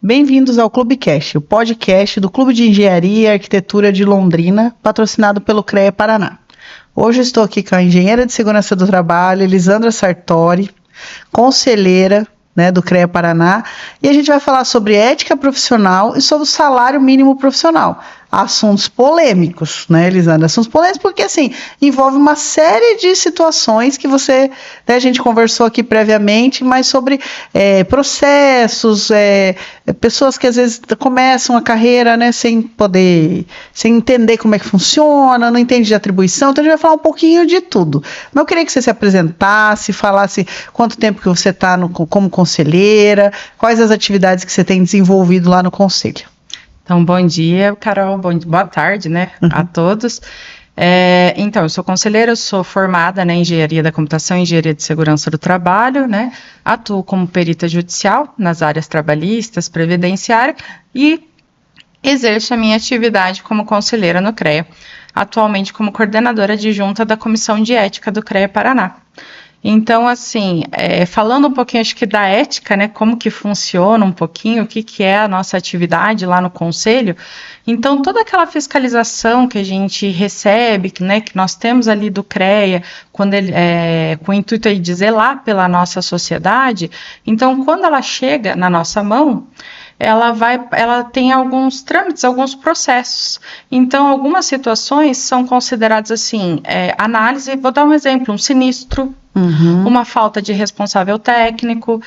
Bem-vindos ao Clubecast, o podcast do Clube de Engenharia e Arquitetura de Londrina, patrocinado pelo CREA Paraná. Hoje eu estou aqui com a engenheira de segurança do trabalho, Elisandra Sartori, conselheira, do CREA Paraná, e a gente vai falar sobre ética profissional e sobre o salário mínimo profissional. Assuntos polêmicos, Elisandra? Assuntos polêmicos porque, assim, envolve uma série de situações que a gente conversou aqui previamente, mas sobre processos, pessoas que às vezes começam a carreira, sem entender como é que funciona, não entende de atribuição, então a gente vai falar um pouquinho de tudo. Mas eu queria que você se apresentasse, falasse quanto tempo que você está como conselheira, quais as atividades que você tem desenvolvido lá no conselho. Então, bom dia, Carol, boa tarde, a todos. Então, eu sou conselheira, eu sou formada em Engenharia da Computação e Engenharia de Segurança do Trabalho, atuo como perita judicial nas áreas trabalhistas, previdenciária e exerço a minha atividade como conselheira no CREA, atualmente como coordenadora adjunta da Comissão de Ética do CREA Paraná. Então, assim, falando um pouquinho, acho que da ética, como que funciona um pouquinho, o que é a nossa atividade lá no Conselho. Então, toda aquela fiscalização que a gente recebe, que nós temos ali do CREA, quando ele, com o intuito de zelar pela nossa sociedade, então, quando ela chega na nossa mão, ela tem alguns trâmites, alguns processos. Então, algumas situações são consideradas assim, análise, vou dar um exemplo, um sinistro, uma falta de responsável técnico,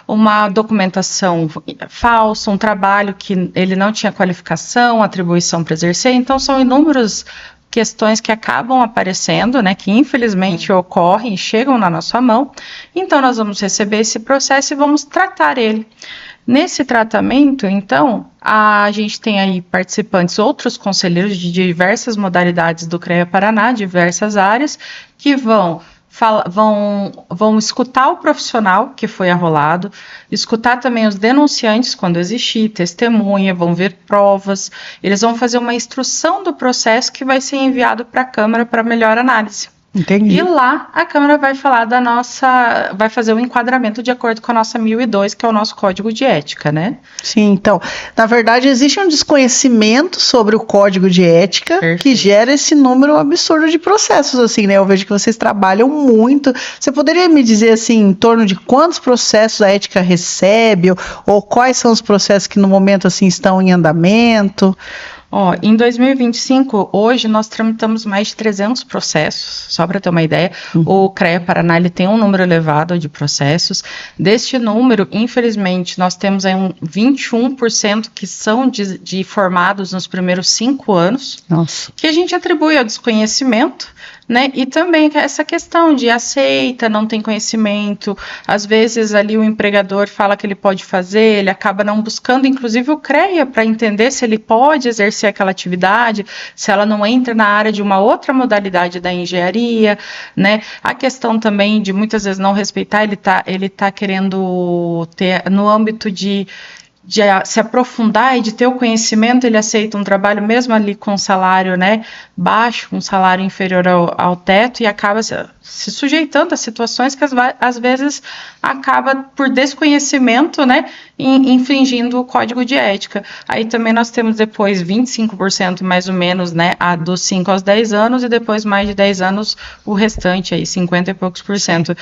uma documentação falsa, um trabalho que ele não tinha qualificação, atribuição para exercer. Então, são inúmeras questões que acabam aparecendo, que infelizmente ocorrem e chegam na nossa mão. Então, nós vamos receber esse processo e vamos tratar ele. Nesse tratamento, então, a gente tem aí participantes, outros conselheiros de diversas modalidades do CREA Paraná, diversas áreas, que vão escutar o profissional que foi arrolado, escutar também os denunciantes quando existir, testemunha, vão ver provas, eles vão fazer uma instrução do processo que vai ser enviado para a Câmara para melhor análise. Entendi. E lá a Câmara vai falar vai fazer o enquadramento de acordo com a nossa 1002, que é o nosso código de ética, Sim, então, na verdade existe um desconhecimento sobre o código de ética. Perfeito. Que gera esse número absurdo de processos, assim, Eu vejo que vocês trabalham muito. Você poderia me dizer, assim, em torno de quantos processos a ética recebe, ou quais são os processos que no momento, assim, estão em andamento? Em 2025, hoje, nós tramitamos mais de 300 processos, só para ter uma ideia. O CREA Paraná ele tem um número elevado de processos. Deste número, infelizmente, nós temos aí 21% que são de formados nos primeiros 5 anos, que a gente atribui ao desconhecimento, e também essa questão de aceita, não tem conhecimento, às vezes ali o empregador fala que ele pode fazer, ele acaba não buscando, inclusive o CREA, para entender se ele pode exercer aquela atividade, se ela não entra na área de uma outra modalidade da engenharia, A questão também de muitas vezes não respeitar, ele tá querendo ter no âmbito de se aprofundar e de ter o conhecimento, ele aceita um trabalho mesmo ali com salário baixo, um salário inferior ao teto, e acaba se sujeitando a situações que às vezes acaba por desconhecimento, infringindo o código de ética. Aí também nós temos depois 25% mais ou menos, dos 5 aos 10 anos, e depois mais de 10 anos o restante, aí 50 e poucos por cento.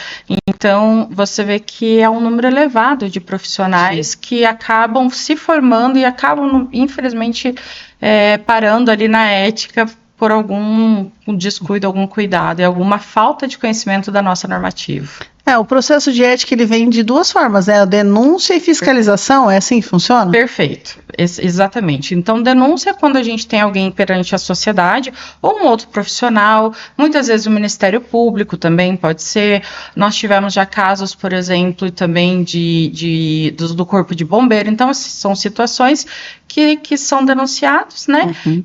Então, você vê que é um número elevado de profissionais que acabam se formando e acabam, infelizmente, parando ali na ética por algum descuido, algum cuidado e alguma falta de conhecimento da nossa normativa. O processo de ética ele vem de duas formas, a denúncia e fiscalização, é assim que funciona? Perfeito, exatamente. Então, denúncia é quando a gente tem alguém perante a sociedade ou um outro profissional, muitas vezes o Ministério Público também pode ser. Nós tivemos já casos, por exemplo, também do Corpo de Bombeiro. Então, são situações que são denunciados,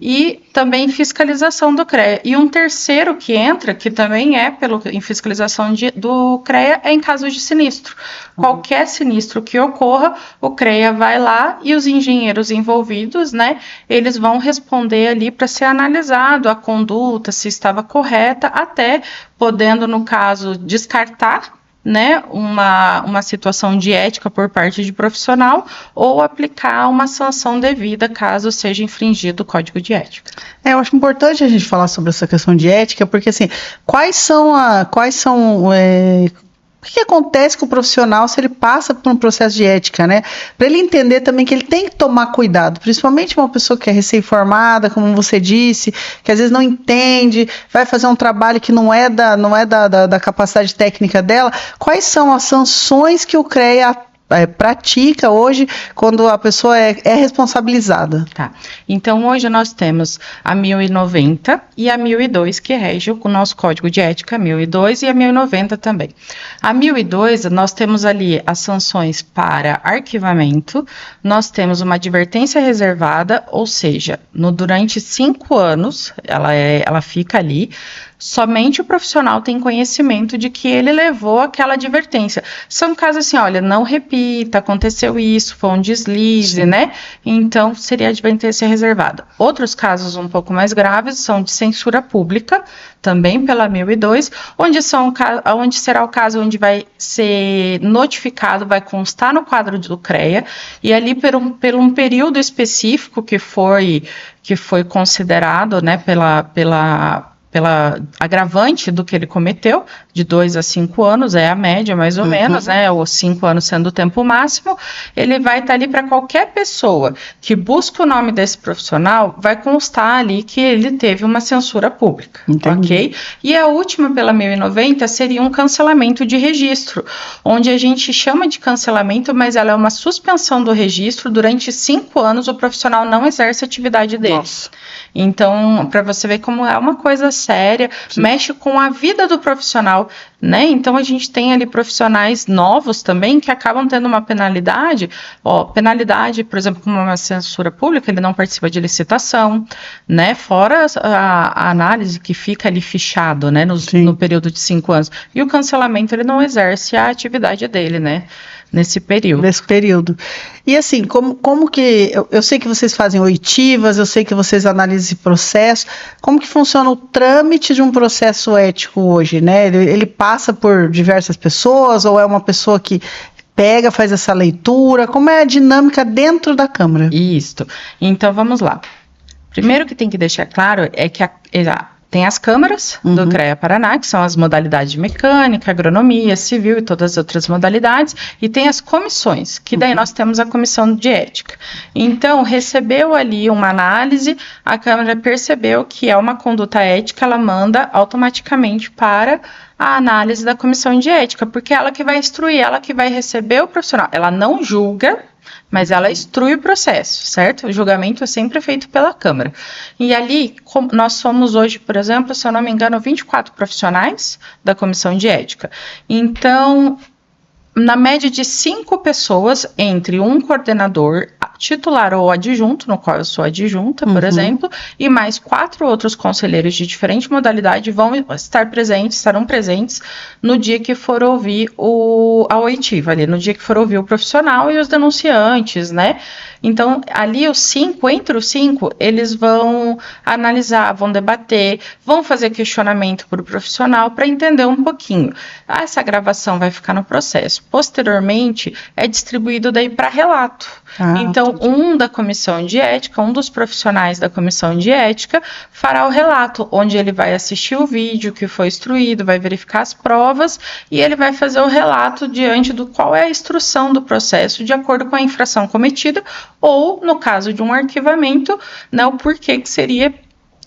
E também fiscalização do CREA. E um terceiro que entra, que também é em fiscalização do CREA, é em caso de sinistro. Qualquer sinistro que ocorra, o CREA vai lá e os engenheiros envolvidos, eles vão responder ali para ser analisado a conduta, se estava correta, até podendo, no caso, descartar né, uma situação de ética por parte de profissional ou aplicar uma sanção devida caso seja infringido o código de ética. Eu acho importante a gente falar sobre essa questão de ética, porque assim, o que acontece com o profissional se ele passa por um processo de ética, né? Para ele entender também que ele tem que tomar cuidado, principalmente uma pessoa que é recém-formada, como você disse, que às vezes não entende, vai fazer um trabalho que não é da capacidade técnica dela. Quais são as sanções que o CREA pratica hoje quando a pessoa é responsabilizada? Tá. Então, hoje nós temos a 1090 e a 1002, que rege o nosso código de ética 1002 e a 1090 também. A 1002, nós temos ali as sanções para arquivamento, nós temos uma advertência reservada, ou seja, durante 5 anos, ela fica ali, somente o profissional tem conhecimento de que ele levou aquela advertência. São casos assim, olha, não repita, aconteceu isso, foi um deslize, sim, né? Então, seria advertência reservada. Outros casos um pouco mais graves são de censura pública, também pela 1002, onde será o caso onde vai ser notificado, vai constar no quadro do CREA, e ali por um período específico que foi considerado, né, pela agravante do que ele cometeu, de 2 a 5 anos, é a média mais ou menos, né, ou 5 anos sendo o tempo máximo, ele vai estar ali para qualquer pessoa que busca o nome desse profissional, vai constar ali que ele teve uma censura pública, ok? E a última, pela 1090, seria um cancelamento de registro, onde a gente chama de cancelamento, mas ela é uma suspensão do registro, durante 5 anos o profissional não exerce a atividade dele. Nossa. Então, para você ver como é uma coisa séria, sim, mexe com a vida do profissional, né? Então, a gente tem ali profissionais novos também que acabam tendo uma penalidade, por exemplo, como uma censura pública, ele não participa de licitação, né? Fora a análise que fica ali fichado, né? No período de 5 anos. E o cancelamento, ele não exerce a atividade dele, né? Nesse período. E assim, como que... Eu sei que vocês fazem oitivas, eu sei que vocês analisam esse processo. Como que funciona o trâmite de um processo ético hoje, né? Ele passa por diversas pessoas ou é uma pessoa que pega, faz essa leitura? Como é a dinâmica dentro da Câmara? Isso. Então, vamos lá. Primeiro que tem que deixar claro é que tem as câmaras do CREA Paraná, que são as modalidades de mecânica, agronomia, civil e todas as outras modalidades, e tem as comissões, que daí nós temos a comissão de ética. Então, recebeu ali uma análise, a Câmara percebeu que é uma conduta ética, ela manda automaticamente para a análise da comissão de ética, porque é ela que vai instruir, ela que vai receber o profissional. Ela não julga, mas ela instrui o processo, certo? O julgamento é sempre feito pela Câmara. E ali, nós somos hoje, por exemplo, se eu não me engano, 24 profissionais da comissão de ética. Então, na média de 5 pessoas, entre um coordenador titular ou adjunto, no qual eu sou adjunta, por exemplo, e mais 4 outros conselheiros de diferente modalidade estarão presentes no dia que for ouvir a oitiva, ali, no dia que for ouvir o profissional e os denunciantes, né? Então, ali entre os 5, eles vão analisar, vão debater, vão fazer questionamento para o profissional para entender um pouquinho. Essa gravação vai ficar no processo. Posteriormente, é distribuído daí para relato. Então, um dos profissionais da comissão de ética fará o relato, onde ele vai assistir o vídeo que foi instruído, vai verificar as provas e ele vai fazer o relato diante do qual é a instrução do processo, de acordo com a infração cometida, ou, no caso de um arquivamento, né, o porquê que seria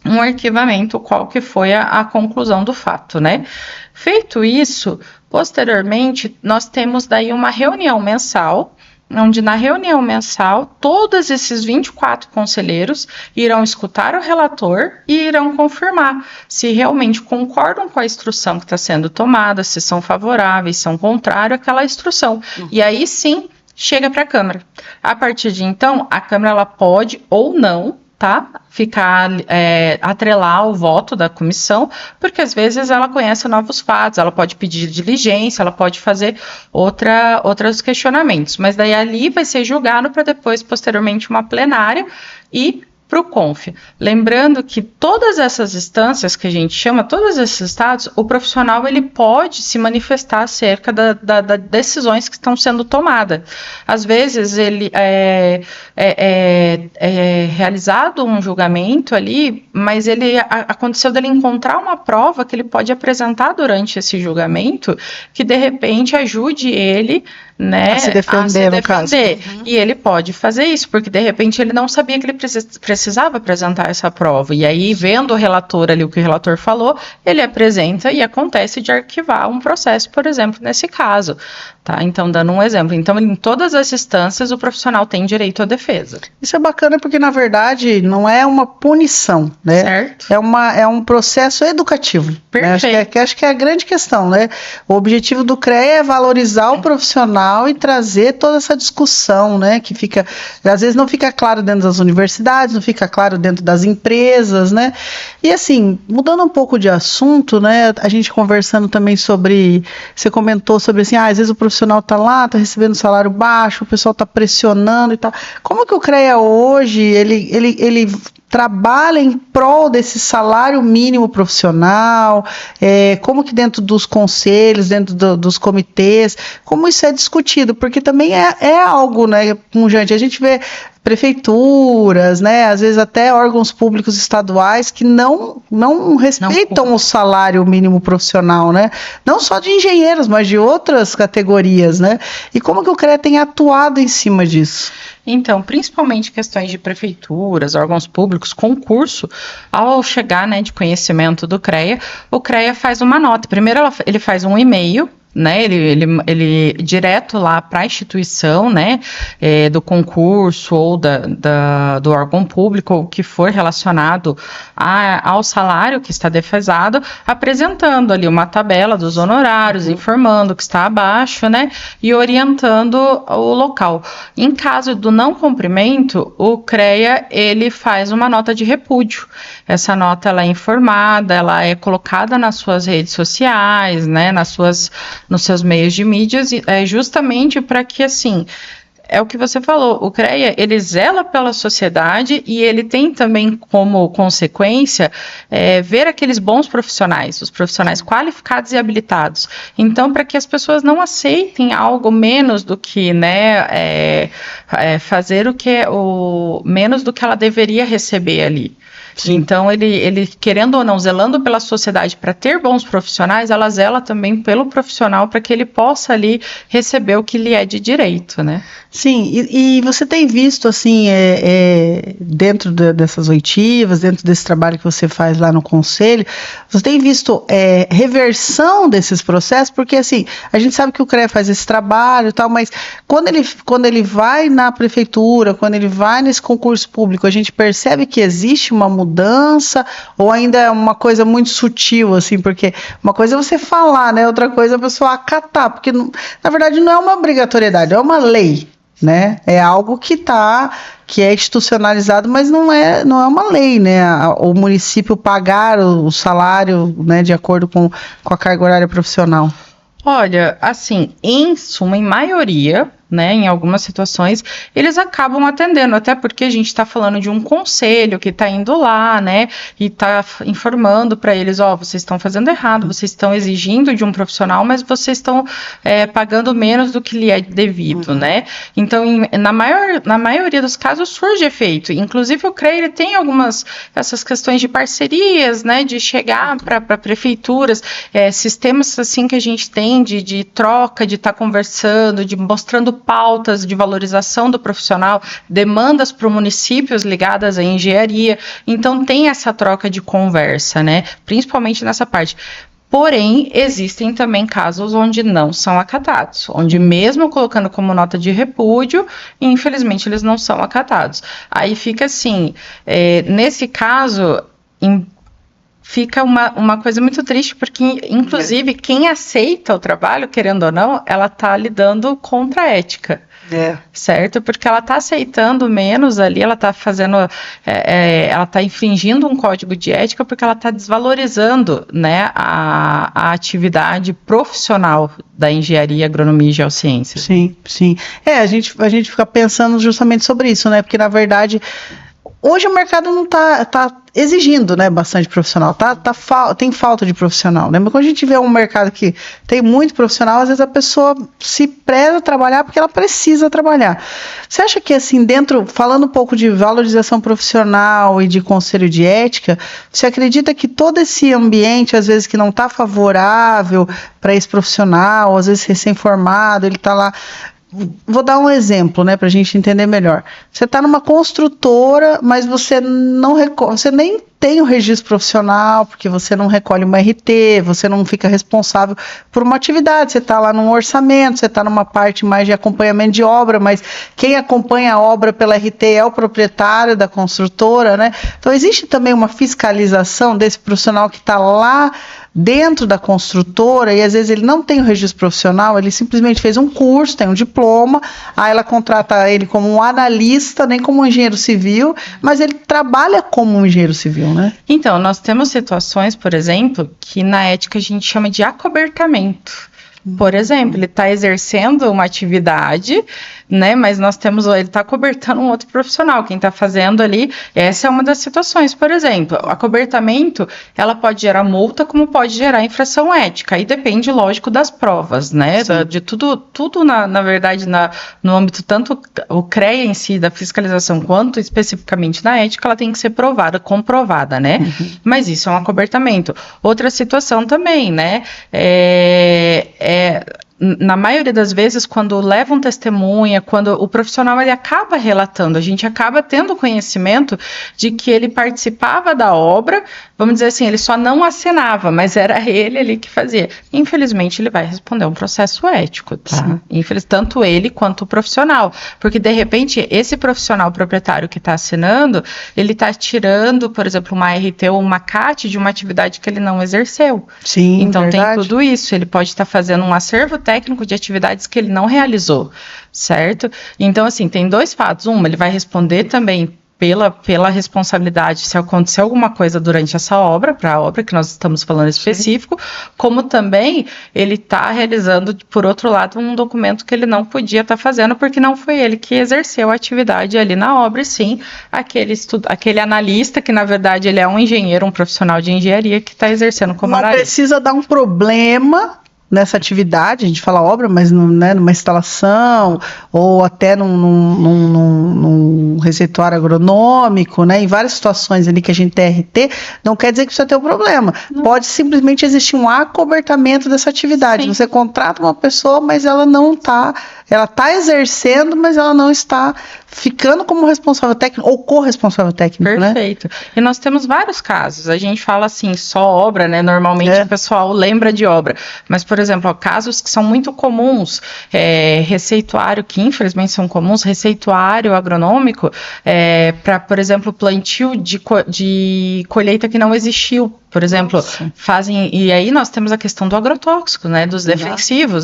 um arquivamento, qual que foi a conclusão do fato, né? Feito isso, posteriormente, nós temos daí uma reunião mensal, onde na reunião mensal, todos esses 24 conselheiros irão escutar o relator e irão confirmar se realmente concordam com a instrução que está sendo tomada, se são favoráveis, são contrários àquela instrução. E aí sim, chega para a Câmara. A partir de então, a Câmara ela pode ou não, atrelar o voto da comissão, porque às vezes ela conhece novos fatos, ela pode pedir diligência, ela pode fazer outros questionamentos, mas daí ali vai ser julgado para depois, posteriormente, uma plenária e para o CONF. Lembrando que todas essas instâncias que a gente chama, todos esses estados, o profissional ele pode se manifestar acerca das decisões que estão sendo tomadas. Às vezes ele é realizado um julgamento ali, mas aconteceu dele encontrar uma prova que ele pode apresentar durante esse julgamento que de repente ajude ele, né, a se defender, no caso. E ele pode fazer isso, porque de repente ele não sabia que ele precisava apresentar essa prova. E aí, vendo o relator ali, o que o relator falou, ele apresenta e acontece de arquivar um processo, por exemplo, nesse caso. Tá? Então, dando um exemplo. Então, em todas as instâncias, o profissional tem direito à defesa. Isso é bacana porque, na verdade, não é uma punição, né? Certo. É um processo educativo. Perfeito. Né? Acho que é a grande questão, né? O objetivo do CREA é valorizar o profissional e trazer toda essa discussão, né? Que fica, às vezes não fica claro dentro das universidades, não fica claro dentro das empresas, né? E assim, mudando um pouco de assunto, né? A gente conversando também sobre, você comentou sobre assim, às vezes o profissional tá lá, tá recebendo salário baixo, o pessoal tá pressionando e tal. Como que o CREA hoje, ele trabalha em prol desse salário mínimo profissional, como que dentro dos conselhos, dentro dos comitês, como isso é discutido, porque também é algo, né, pungente. A gente vê prefeituras, né, às vezes até órgãos públicos estaduais que não respeitam o salário mínimo profissional, né, não só de engenheiros, mas de outras categorias, né, e como que o CREA tem atuado em cima disso? Então, principalmente questões de prefeituras, órgãos públicos, concurso, ao chegar, né, de conhecimento do CREA, o CREA faz uma nota. Primeiro ele faz um e-mail, né, ele direto lá para a instituição, né, do concurso ou do órgão público, ou que for relacionado ao salário que está defasado, apresentando ali uma tabela dos honorários, informando que está abaixo, né, e orientando o local. Em caso do não cumprimento, o CREA, ele faz uma nota de repúdio. Essa nota, ela é informada, ela é colocada nas suas redes sociais, né, nos seus meios de mídias, justamente para que, assim, é o que você falou, o CREA, ele zela pela sociedade e ele tem também como consequência ver aqueles bons profissionais, os profissionais qualificados e habilitados. Então, para que as pessoas não aceitem algo menos do que, né, fazer menos do que ela deveria receber ali. Sim. Então, ele, querendo ou não, zelando pela sociedade para ter bons profissionais, ela zela também pelo profissional para que ele possa ali receber o que lhe é de direito, né? Sim, e você tem visto, assim, dentro dessas oitivas, dentro desse trabalho que você faz lá no conselho, você tem visto reversão desses processos? Porque, assim, a gente sabe que o CREA faz esse trabalho e tal, mas quando ele vai na prefeitura, quando ele vai nesse concurso público, a gente percebe que existe uma mudança ou ainda é uma coisa muito sutil, assim, porque uma coisa é você falar, né? Outra coisa é a pessoa acatar, porque na verdade não é uma obrigatoriedade, é uma lei, né? É algo que é institucionalizado, mas não é uma lei, né? O município pagar o salário, né, de acordo com a carga horária profissional. Olha, assim, em suma, em maioria, né, em algumas situações, eles acabam atendendo, até porque a gente está falando de um conselho que está indo lá, né, e está informando para eles, vocês estão fazendo errado, vocês estão exigindo de um profissional, mas vocês estão pagando menos do que lhe é devido, né, então na maioria dos casos surge efeito, inclusive o CREA ele tem essas questões de parcerias, né, de chegar para prefeituras, sistemas assim que a gente tem de troca, de estar conversando, de mostrando pautas de valorização do profissional, demandas para os municípios ligadas à engenharia. Então, tem essa troca de conversa, né? Principalmente nessa parte. Porém, existem também casos onde não são acatados, onde mesmo colocando como nota de repúdio, infelizmente eles não são acatados. Aí fica assim, nesse caso, fica uma coisa muito triste, porque, inclusive, quem aceita o trabalho, querendo ou não, ela está lidando contra a ética. Certo? Porque ela está aceitando menos ali, ela está fazendo, ela está infringindo um código de ética porque ela está desvalorizando, né, a atividade profissional da engenharia, agronomia e geociência. Sim, sim. A gente fica pensando justamente sobre isso, né? Porque, na verdade, Hoje o mercado não tá exigindo, né, bastante profissional, tem falta de profissional, né? Mas quando a gente vê um mercado que tem muito profissional, às vezes a pessoa se preza a trabalhar porque ela precisa trabalhar. Você acha que, assim, falando um pouco de valorização profissional e de conselho de ética, você acredita que todo esse ambiente, às vezes, que não está favorável para esse profissional, às vezes recém-formado, ele está lá. Vou dar um exemplo, né, para a gente entender melhor. Você está numa construtora, mas você nem tem o registro profissional, porque você não recolhe uma RT, você não fica responsável por uma atividade, você está lá num orçamento, você está numa parte mais de acompanhamento de obra, mas quem acompanha a obra pela RT é o proprietário da construtora, né? Então existe também uma fiscalização desse profissional que está lá dentro da construtora, e às vezes ele não tem o registro profissional, ele simplesmente fez um curso, tem um diploma, aí ela contrata ele como um analista, nem como um engenheiro civil, mas ele trabalha como um engenheiro civil, né? Então, nós temos situações, por exemplo, que na ética a gente chama de acobertamento. Por exemplo, ele está exercendo uma atividade, né? Mas ele está cobertando um outro profissional. Quem está fazendo ali, essa é uma das situações. Por exemplo, o acobertamento, ela pode gerar multa, como pode gerar infração ética. Aí depende, lógico, das provas, né? De tudo na verdade, no âmbito tanto o CREA em si, da fiscalização, quanto especificamente na ética, ela tem que ser comprovada, né? Mas isso é um acobertamento. Outra situação também, né? Na maioria das vezes, quando levam testemunha, quando o profissional ele acaba relatando, a gente acaba tendo conhecimento de que ele participava da obra, vamos dizer assim, ele só não assinava, mas era ele ali que fazia. Infelizmente, ele vai responder um processo ético, tá? Tanto ele quanto o profissional, porque de repente, esse profissional proprietário que está assinando, ele está tirando, por exemplo, uma RT ou uma CAT de uma atividade que ele não exerceu. Sim, então verdade. Tem tudo isso, ele pode estar fazendo um acervo técnico de atividades que ele não realizou, certo? Então, assim, tem dois fatos. Ele vai responder também pela responsabilidade se acontecer alguma coisa durante essa obra, para a obra que nós estamos falando específico, como também ele está realizando, por outro lado, um documento que ele não podia estar fazendo, porque não foi ele que exerceu a atividade ali na obra, e sim aquele analista, que na verdade ele é um engenheiro, um profissional de engenharia que está exercendo como analista. Não precisa dar um problema nessa atividade, a gente fala obra, mas né, numa instalação, ou até num receituário agronômico, né, em várias situações ali que a gente tem RT, não quer dizer que precisa ter um problema. Não. Pode simplesmente existir um acobertamento dessa atividade. Sim. Você contrata uma pessoa, mas ela está exercendo, mas ela não está ficando como responsável técnico ou corresponsável técnico, Perfeito. Né? E nós temos vários casos. A gente fala assim, só obra, né? Normalmente o pessoal lembra de obra. Mas, por exemplo, casos que são muito comuns, receituário, que infelizmente são comuns, receituário agronômico, para, por exemplo, plantio de colheita que não existiu. Por exemplo, e aí nós temos a questão do agrotóxico, né, dos defensivos.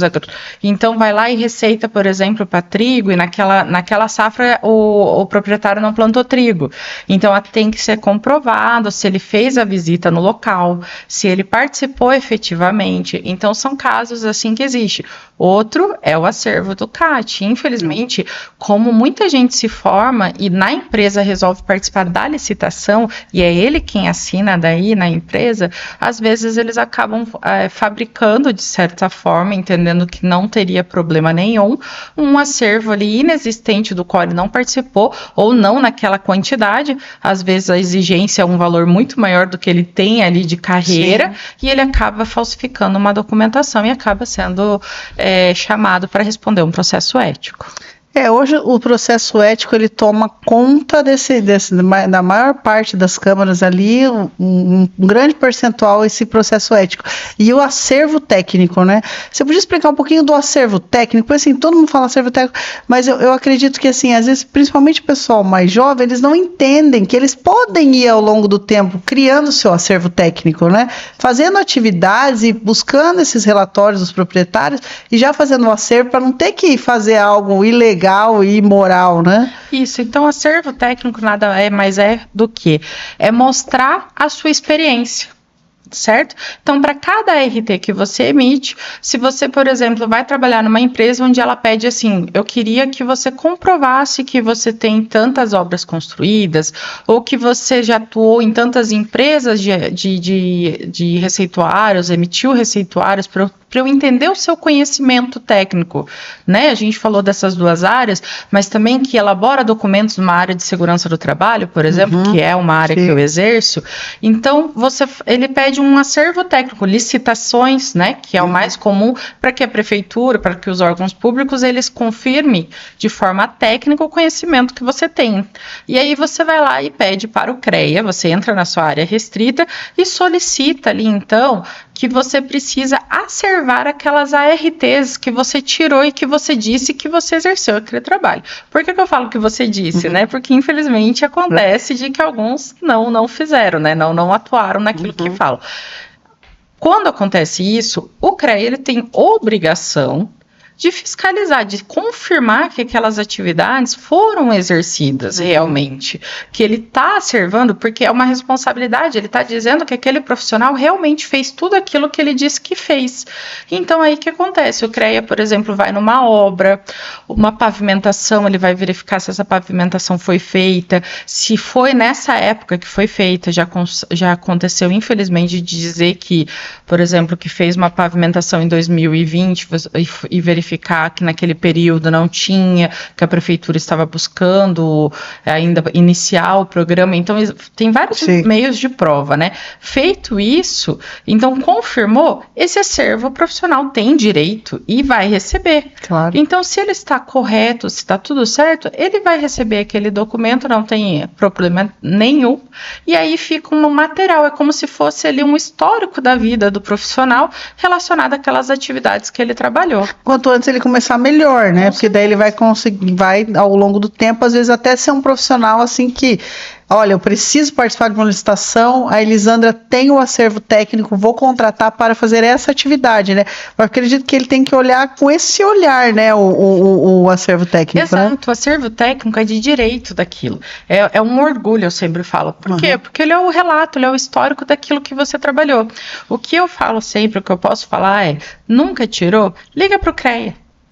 Então, vai lá e receita, por exemplo, para trigo, e naquela safra o proprietário não plantou trigo. Então, tem que ser comprovado se ele fez a visita no local, se ele participou efetivamente. Então, são casos assim que existe. Outro é o acervo do CAT. Infelizmente, como muita gente se forma e na empresa resolve participar da licitação, e é ele quem assina daí na empresa, às vezes eles acabam fabricando de certa forma, entendendo que não teria problema nenhum, um acervo ali inexistente do qual ele não participou, ou não naquela quantidade. Às vezes a exigência é um valor muito maior do que ele tem ali de carreira. Sim. E ele acaba falsificando uma documentação e acaba sendo chamado para responder um processo ético. Hoje o processo ético ele toma conta da maior parte das câmaras ali, um grande percentual esse processo ético. E o acervo técnico, né? Você podia explicar um pouquinho do acervo técnico? Porque assim, todo mundo fala acervo técnico, mas eu acredito que assim, às vezes, principalmente o pessoal mais jovem, eles não entendem que eles podem ir ao longo do tempo criando o seu acervo técnico, né? Fazendo atividades e buscando esses relatórios dos proprietários e já fazendo o acervo para não ter que fazer algo ilegal e imoral, né? Isso, então acervo técnico nada mais do que mostrar a sua experiência. certo? Então, para cada ART que você emite, se você, por exemplo, vai trabalhar numa empresa onde ela pede assim, eu queria que você comprovasse que você tem tantas obras construídas, ou que você já atuou em tantas empresas de receituários, emitiu receituários, para eu entender o seu conhecimento técnico, né? A gente falou dessas duas áreas, mas também que elabora documentos numa área de segurança do trabalho, por exemplo, que é uma área que eu exerço. Então, ele pede um acervo técnico, licitações, né? Que é o mais comum para que a prefeitura, para que os órgãos públicos, eles confirmem de forma técnica o conhecimento que você tem. E aí você vai lá e pede para o CREA, você entra na sua área restrita e solicita ali, então, que você precisa acervar aquelas ARTs que você tirou e que você disse que você exerceu aquele trabalho. Por que eu falo que você disse, né? Porque, infelizmente, acontece de que alguns não fizeram, né? Não atuaram naquilo que falam. Quando acontece isso, o CREA ele tem obrigação de fiscalizar, de confirmar que aquelas atividades foram exercidas realmente, que ele está acervando, porque é uma responsabilidade, ele está dizendo que aquele profissional realmente fez tudo aquilo que ele disse que fez. Então, aí o que acontece? O CREA, por exemplo, vai numa obra, uma pavimentação, ele vai verificar se essa pavimentação foi feita, se foi nessa época que foi feita, já aconteceu, infelizmente, de dizer que, por exemplo, que fez uma pavimentação em 2020 e verificar que naquele período não tinha, que a prefeitura estava buscando ainda iniciar o programa. Então, tem vários meios de prova, né? Feito isso, então, confirmou, esse acervo profissional tem direito e vai receber. Claro. Então, se ele está correto, se está tudo certo, ele vai receber aquele documento, não tem problema nenhum, e aí fica um material, é como se fosse ali um histórico da vida do profissional relacionado àquelas atividades que ele trabalhou. Quanto antes ele começar, melhor, né? Porque daí ele vai conseguir, ao longo do tempo, às vezes até ser um profissional assim que, olha, eu preciso participar de uma licitação, a Elisandra tem o acervo técnico, vou contratar para fazer essa atividade, né? Eu acredito que ele tem que olhar com esse olhar, né? O acervo técnico, exato, né? O acervo técnico é de direito daquilo. É um orgulho, eu sempre falo. Por quê? Porque ele é o relato, ele é o histórico daquilo que você trabalhou. O que eu falo sempre, o que eu posso falar é, nunca tirou? Liga para o CREA.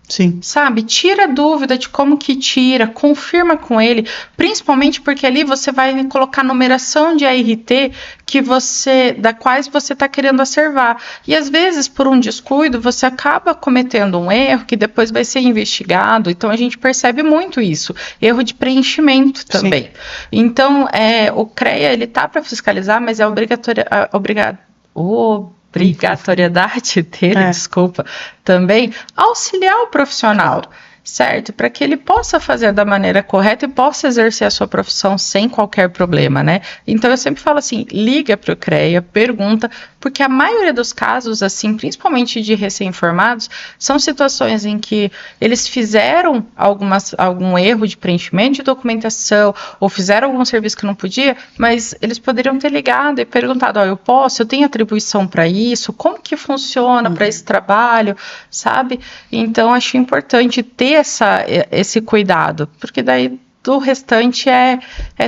Sim. Sabe, tira a dúvida de como que tira, confirma com ele, principalmente porque ali você vai colocar numeração de ART da quais você está querendo acervar. E às vezes, por um descuido, você acaba cometendo um erro que depois vai ser investigado. Então a gente percebe muito isso, erro de preenchimento também. Sim. Então, o CREA ele tá para fiscalizar, mas é obrigatoriedade dele, desculpa, também auxiliar o profissional, certo? Para que ele possa fazer da maneira correta e possa exercer a sua profissão sem qualquer problema, né? Então eu sempre falo assim, liga para o CREA, pergunta, porque a maioria dos casos, assim, principalmente de recém-formados, são situações em que eles fizeram algum erro de preenchimento de documentação ou fizeram algum serviço que não podia, mas eles poderiam ter ligado e perguntado, eu tenho atribuição para isso, como que funciona para esse trabalho, sabe? Então acho importante ter esse cuidado, porque daí do restante é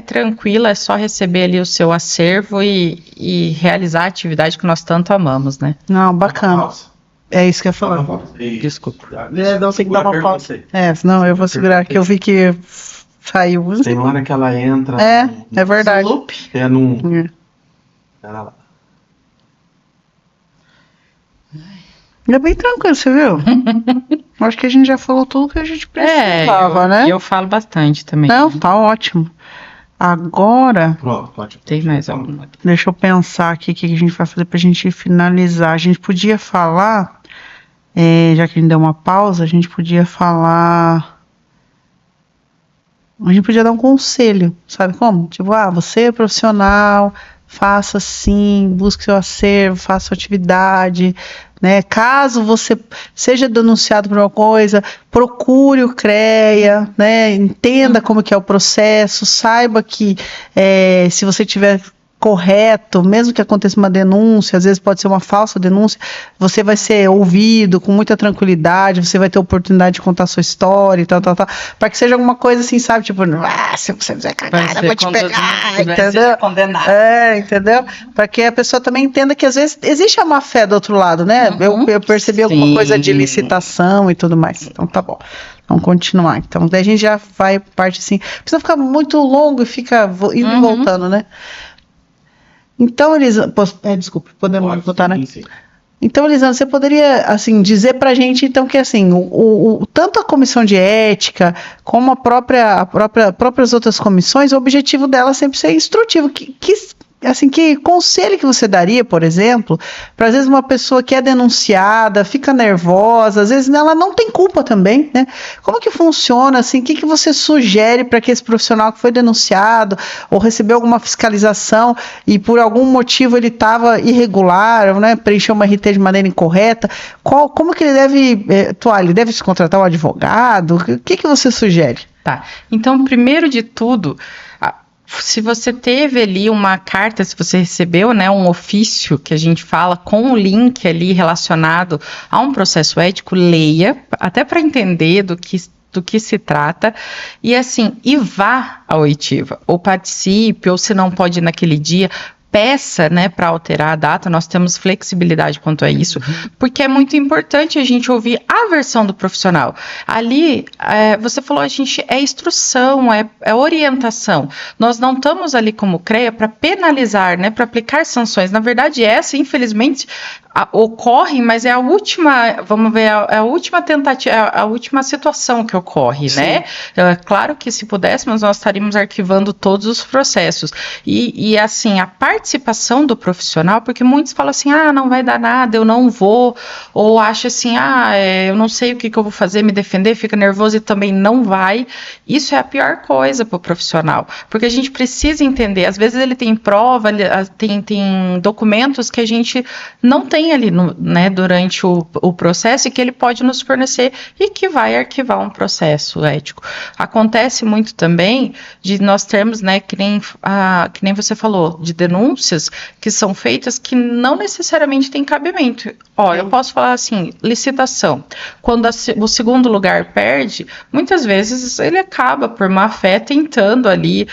tranquilo, é só receber ali o seu acervo e realizar a atividade que nós tanto amamos, né? Não, bacana. É isso que eu ia falar. Desculpa. Não, tem que dar uma pausa. Não, eu vou segurar, que eu vi que saiu. Tem uma hora que ela entra. É verdade. É num... Pera lá. É bem tranquilo, você viu? Acho que a gente já falou tudo que a gente precisava, né? Eu falo bastante também. Não, tá ótimo. Agora, pode. Tem mais alguma? Deixa eu pensar aqui o que a gente vai fazer pra gente finalizar. A gente podia falar, já que a gente deu uma pausa, a gente podia dar um conselho, sabe como? Tipo, você é profissional, faça assim, busque seu acervo, faça sua atividade, né? Caso você seja denunciado por uma coisa, procure o CREA, né? Entenda como que é o processo, saiba que se você tiver correto, mesmo que aconteça uma denúncia, às vezes pode ser uma falsa denúncia, você vai ser ouvido com muita tranquilidade, você vai ter oportunidade de contar a sua história e tal, para que seja alguma coisa assim, sabe, tipo, se você fizer cagada, eu vou te pegar, entendeu? Entendeu? Para que a pessoa também entenda que às vezes existe a má fé do outro lado, né? Eu percebi alguma coisa de licitação e tudo mais, então tá bom. Vamos continuar. Então, daí a gente já vai parte assim. Precisa ficar muito longo e fica indo e voltando, né? Então, Elisandro... desculpa, podemos botar, né? Sim. Então, Elisandro, você poderia, assim, dizer pra gente, então, que, assim, tanto a comissão de ética, como próprias outras comissões, o objetivo dela sempre ser instrutivo. Assim, que conselho que você daria, por exemplo, para às vezes uma pessoa que é denunciada, fica nervosa, às vezes ela não tem culpa também, né? Como que funciona, assim, o que você sugere para que esse profissional que foi denunciado ou recebeu alguma fiscalização e por algum motivo ele estava irregular, né, preencheu uma RT de maneira incorreta, como que ele deve atuar? Ele deve se contratar um advogado? O que você sugere? Tá, então, primeiro de tudo, se você teve ali uma carta, se você recebeu, né, um ofício que a gente fala com um link ali relacionado a um processo ético, leia, até para entender do que se trata, e assim, vá à oitiva, ou participe, ou se não pode ir naquele dia, peça, né, para alterar a data. Nós temos flexibilidade quanto a isso, porque é muito importante a gente ouvir a versão do profissional. Ali, você falou, a gente é instrução, é orientação. Nós não estamos ali como CREA para penalizar, né, para aplicar sanções. Na verdade, essa, infelizmente, ocorre, mas é a última, vamos ver, a última tentativa, a última situação que ocorre, sim, né? Claro que se pudéssemos, nós estaríamos arquivando todos os processos. E assim, a participação do profissional, porque muitos falam assim, não vai dar nada, eu não vou, ou acha assim, eu não sei o que eu vou fazer, me defender, fica nervoso e também não vai. Isso é a pior coisa para o profissional, porque a gente precisa entender, às vezes ele tem prova, tem documentos que a gente não tem ali né, durante o processo e que ele pode nos fornecer e que vai arquivar um processo ético. Acontece muito também de nós termos, né, que nem você falou, de denúncias que são feitas que não necessariamente têm cabimento. Eu posso falar assim, licitação. Quando o segundo lugar perde, muitas vezes ele acaba por má fé tentando ali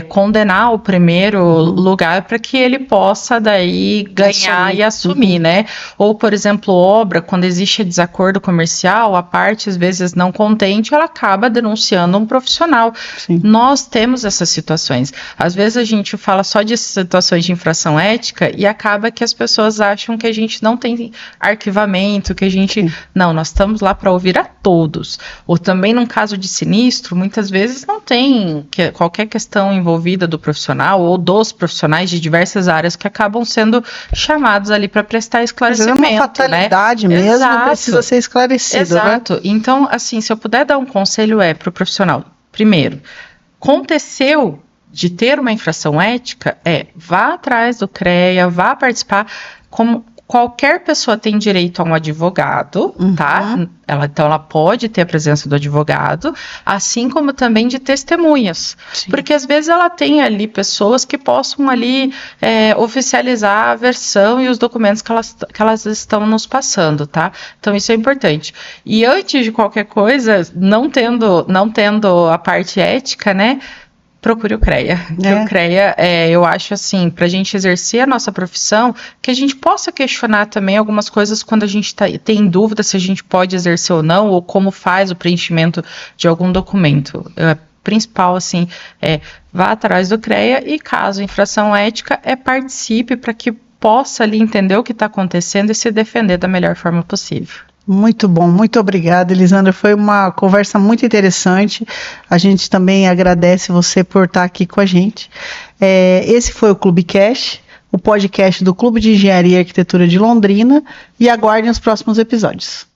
condenar o primeiro lugar para que ele possa daí ganhar e assumir. Né? Ou, por exemplo, obra, quando existe desacordo comercial, a parte às vezes não contente, ela acaba denunciando um profissional. Sim. Nós temos essas situações. Às vezes a gente fala só de situações de infração ética e acaba que as pessoas acham que a gente não tem arquivamento, que a gente... Sim. Não, nós estamos lá para ouvir a todos. Ou também, num caso de sinistro, muitas vezes não tem qualquer questão envolvida do profissional ou dos profissionais de diversas áreas que acabam sendo chamados ali para prestar esclarecimento. É uma fatalidade, né? Mesmo, exato, precisa ser esclarecido. Exato. Né? Então, assim, se eu puder dar um conselho para o profissional, primeiro, aconteceu de ter uma infração ética, vá atrás do CREA, vá participar, como qualquer pessoa tem direito a um advogado, tá? Então ela pode ter a presença do advogado, assim como também de testemunhas. Sim. Porque às vezes ela tem ali pessoas que possam ali oficializar a versão e os documentos que elas estão nos passando, tá? Então isso é importante. E antes de qualquer coisa, não tendo a parte ética, né? Procure o CREA. O CREA, eu acho assim, para a gente exercer a nossa profissão, que a gente possa questionar também algumas coisas quando a gente tem dúvida se a gente pode exercer ou não, ou como faz o preenchimento de algum documento. Principal, assim, vá atrás do CREA e, caso infração ética, participe para que possa ali entender o que está acontecendo e se defender da melhor forma possível. Muito bom, muito obrigada, Elisandra, foi uma conversa muito interessante, a gente também agradece você por estar aqui com a gente. Esse foi o Clubecast, o podcast do Clube de Engenharia e Arquitetura de Londrina, e aguardem os próximos episódios.